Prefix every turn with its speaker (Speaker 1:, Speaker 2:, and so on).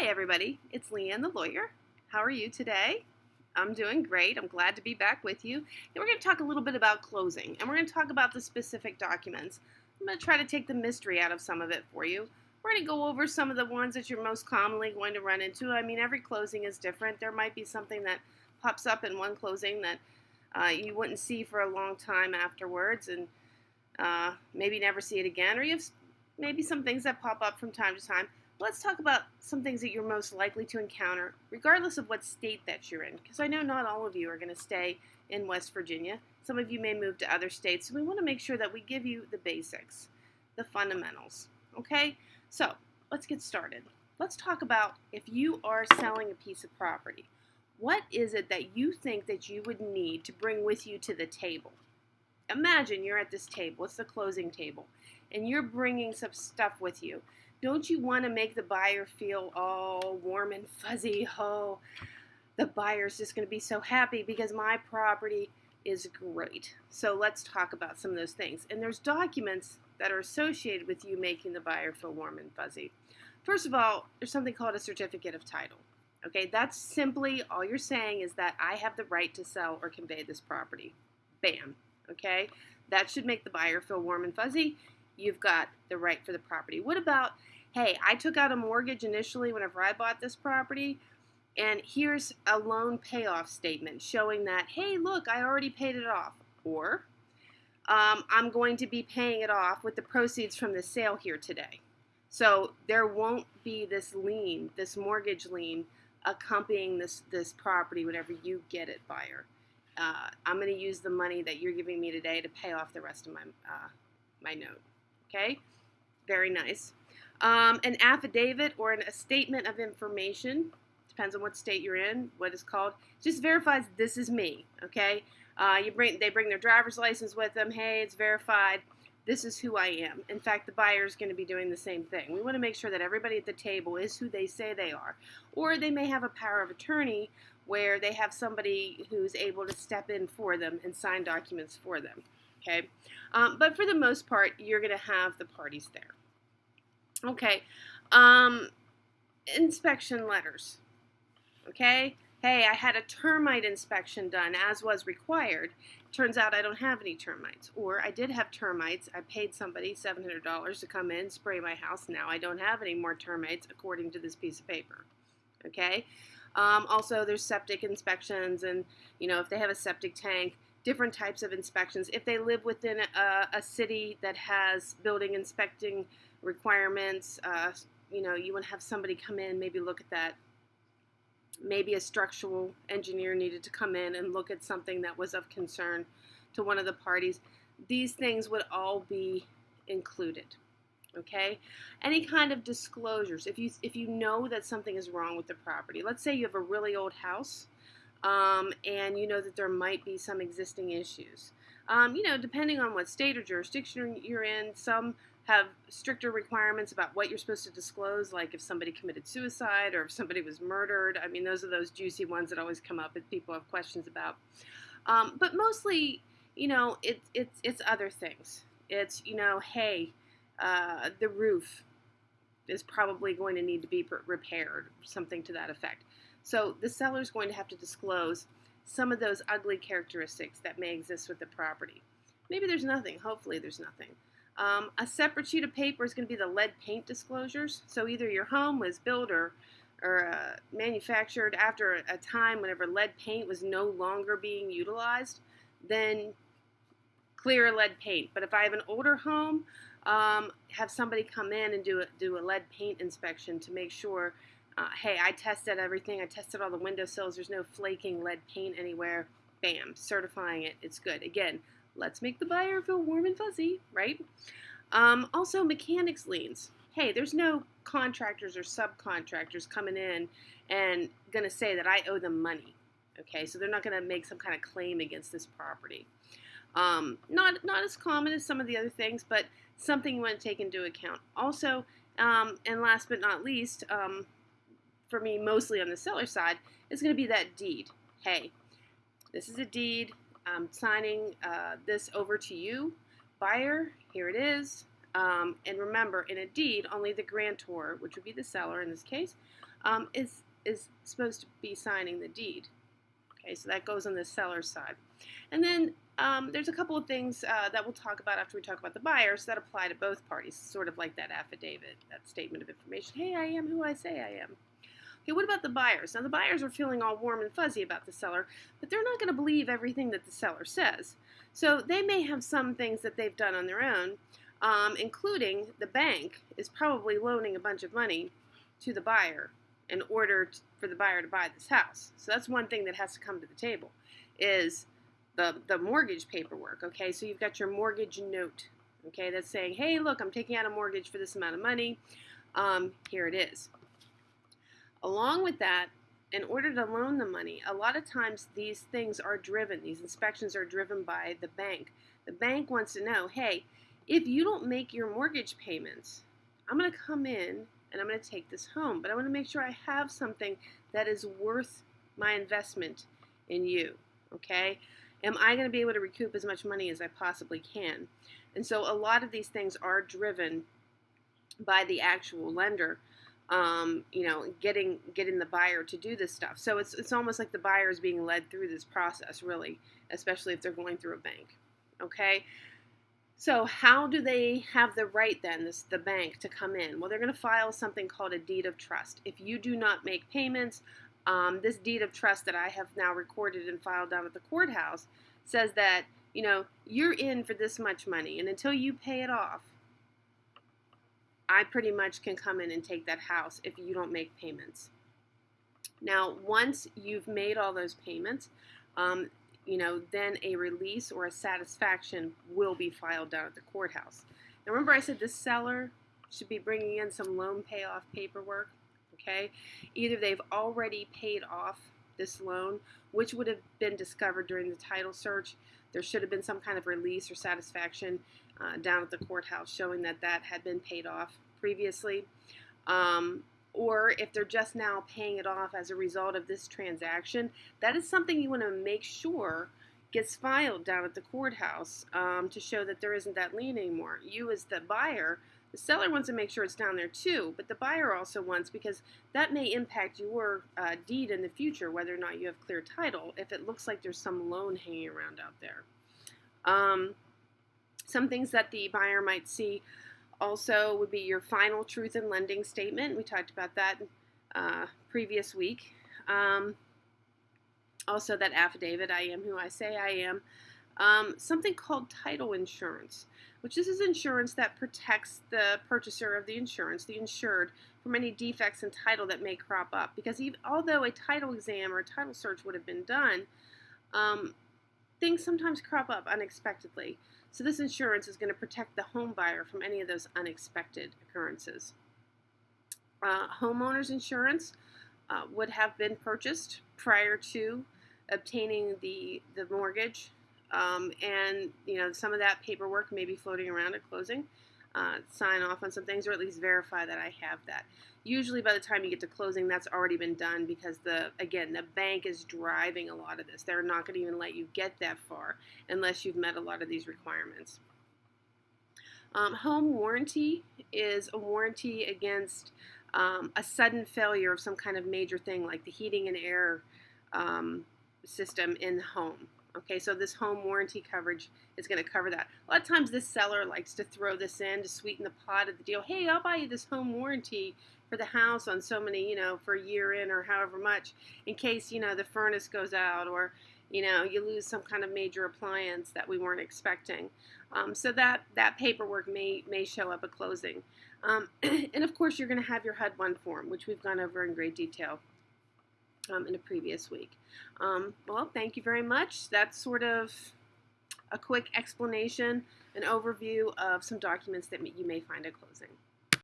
Speaker 1: Hi everybody, it's Leanne the lawyer. How are you today? I'm doing great. I'm glad to be back with you. And we're going to talk a little bit about closing, and we're going to talk about the specific documents. I'm going to try to take the mystery out of some of it for you. We're going to go over some of the ones that you're most commonly going to run into. I mean, every closing is different. There might be something that pops up in one closing that you wouldn't see for a long time afterwards, and maybe never see it again, or you have maybe some things that pop up from time to time. Let's talk about some things that you're most likely to encounter, regardless of what state that you're in, because I know not all of you are going to stay in West Virginia. Some of you may move to other states, so we want to make sure that we give you the basics, the fundamentals, okay? So let's get started. Let's talk about if you are selling a piece of property. What is it that you think that you would need to bring with you to the table? Imagine you're at this table, it's the closing table, and you're bringing some stuff with you. Don't you want to make the buyer feel all warm and fuzzy? Oh, the buyer's just going to be so happy because my property is great. So let's talk about some of those things. And there's documents that are associated with you making the buyer feel warm and fuzzy. First of all, there's something called a certificate of title. Okay, that's simply all you're saying is that I have the right to sell or convey this property. Bam. Okay, that should make the buyer feel warm and fuzzy. You've got the right for the property. What about, hey, I took out a mortgage initially whenever I bought this property, and here's a loan payoff statement showing that, hey, look, I already paid it off. Or I'm going to be paying it off with the proceeds from the sale here today. So there won't be this lien, this mortgage lien, accompanying this property whenever you get it, buyer. I'm going to use the money that you're giving me today to pay off the rest of my note. Okay, very nice. An affidavit or a statement of information, depends on what state you're in, what it's called, just verifies this is me. Okay, they bring their driver's license with them. Hey, it's verified. This is who I am. In fact, the buyer is going to be doing the same thing. We want to make sure that everybody at the table is who they say they are. Or they may have a power of attorney where they have somebody who's able to step in for them and sign documents for them. Okay, but for the most part, you're going to have the parties there. Okay, inspection letters. Okay, hey, I had a termite inspection done as was required. Turns out I don't have any termites, or I did have termites. I paid somebody $700 to come in, spray my house. Now I don't have any more termites according to this piece of paper. Okay, also there's septic inspections, and if they have a septic tank, different types of inspections. If they live within a city that has building inspecting requirements, you want to have somebody come in, maybe look at that. Maybe a structural engineer needed to come in and look at something that was of concern to one of the parties. These things would all be included. Okay? Any kind of disclosures. If you know that something is wrong with the property. Let's say you have a really old house, and you know that there might be some existing issues. Depending on what state or jurisdiction you're in, some have stricter requirements about what you're supposed to disclose, like if somebody committed suicide or if somebody was murdered. I mean, those are those juicy ones that always come up that people have questions about. But mostly, it's other things. It's, hey, the roof is probably going to need to be repaired, something to that effect. So the seller's going to have to disclose some of those ugly characteristics that may exist with the property. Maybe there's nothing. Hopefully there's nothing. A separate sheet of paper is going to be the lead paint disclosures. So either your home was built or manufactured after a time whenever lead paint was no longer being utilized, then clear lead paint. But if I have an older home, have somebody come in and do a lead paint inspection to make sure, hey, I tested everything. I tested all the windowsills. There's no flaking lead paint anywhere. Bam, certifying it. It's good. Again, let's make the buyer feel warm and fuzzy, right? Also, mechanics liens. Hey, there's no contractors or subcontractors coming in and going to say that I owe them money. Okay, so they're not going to make some kind of claim against this property. Not as common as some of the other things, but something you want to take into account. Also, and last but not least, for me, mostly on the seller side, is going to be that deed. Hey, this is a deed. I'm signing this over to you, buyer. Here it is. And remember, in a deed, only the grantor, which would be the seller in this case, is supposed to be signing the deed. Okay, so that goes on the seller's side. And then there's a couple of things that we'll talk about after we talk about the buyers that apply to both parties, sort of like that affidavit, that statement of information. Hey, I am who I say I am. Okay, what about the buyers? Now, the buyers are feeling all warm and fuzzy about the seller, but they're not going to believe everything that the seller says. So they may have some things that they've done on their own, including the bank is probably loaning a bunch of money to the buyer in order for the buyer to buy this house. So that's one thing that has to come to the table is the mortgage paperwork. Okay, so you've got your mortgage note. Okay, that's saying, hey, look, I'm taking out a mortgage for this amount of money. Here it is. Along with that, in order to loan the money, a lot of times these things are driven, these inspections are driven by the bank. The bank wants to know, hey, if you don't make your mortgage payments, I'm going to come in and I'm going to take this home. But I want to make sure I have something that is worth my investment in you, okay? Am I going to be able to recoup as much money as I possibly can? And so a lot of these things are driven by the actual lender, getting the buyer to do this stuff. So it's almost like the buyer is being led through this process, really, especially if they're going through a bank, okay? So how do they have the right then, the bank, to come in? Well, they're going to file something called a deed of trust. If you do not make payments, this deed of trust that I have now recorded and filed down at the courthouse says that, you're in for this much money, and until you pay it off, I pretty much can come in and take that house if you don't make payments. Now, once you've made all those payments, then a release or a satisfaction will be filed down at the courthouse. Now, remember I said the seller should be bringing in some loan payoff paperwork, okay? Either they've already paid off this loan, which would have been discovered during the title search. There should have been some kind of release or satisfaction down at the courthouse showing that that had been paid off previously. Or if they're just now paying it off as a result of this transaction, that is something you want to make sure gets filed down at the courthouse to show that there isn't that lien anymore. You as the buyer, the seller wants to make sure it's down there too, but the buyer also wants, because that may impact your deed in the future, whether or not you have clear title, if it looks like there's some loan hanging around out there. Some things that the buyer might see also would be your final truth in lending statement. We talked about that previous week. Also that affidavit, I am who I say I am. Something called title insurance, which this is insurance that protects the purchaser of the insurance, the insured, from any defects in title that may crop up. Because although a title exam or a title search would have been done, things sometimes crop up unexpectedly. So this insurance is going to protect the home buyer from any of those unexpected occurrences. Homeowners insurance would have been purchased prior to obtaining the mortgage, and some of that paperwork may be floating around at closing. Sign off on some things, or at least verify that I have that. Usually by the time you get to closing, that's already been done, because the bank is driving a lot of this. They're not going to even let you get that far unless you've met a lot of these requirements. Home warranty is a warranty against a sudden failure of some kind of major thing, like the heating and air system in the home. Okay, so this home warranty coverage is going to cover that. A lot of times this seller likes to throw this in to sweeten the pot of the deal. Hey, I'll buy you this home warranty for the house on so many, for a year in or however much, in case, the furnace goes out, or, you lose some kind of major appliance that we weren't expecting. So that paperwork may show up at closing. And of course, you're going to have your HUD-1 form, which we've gone over in great detail in a previous week. Well, thank you very much. That's sort of a quick explanation, an overview of some documents that you may find at closing.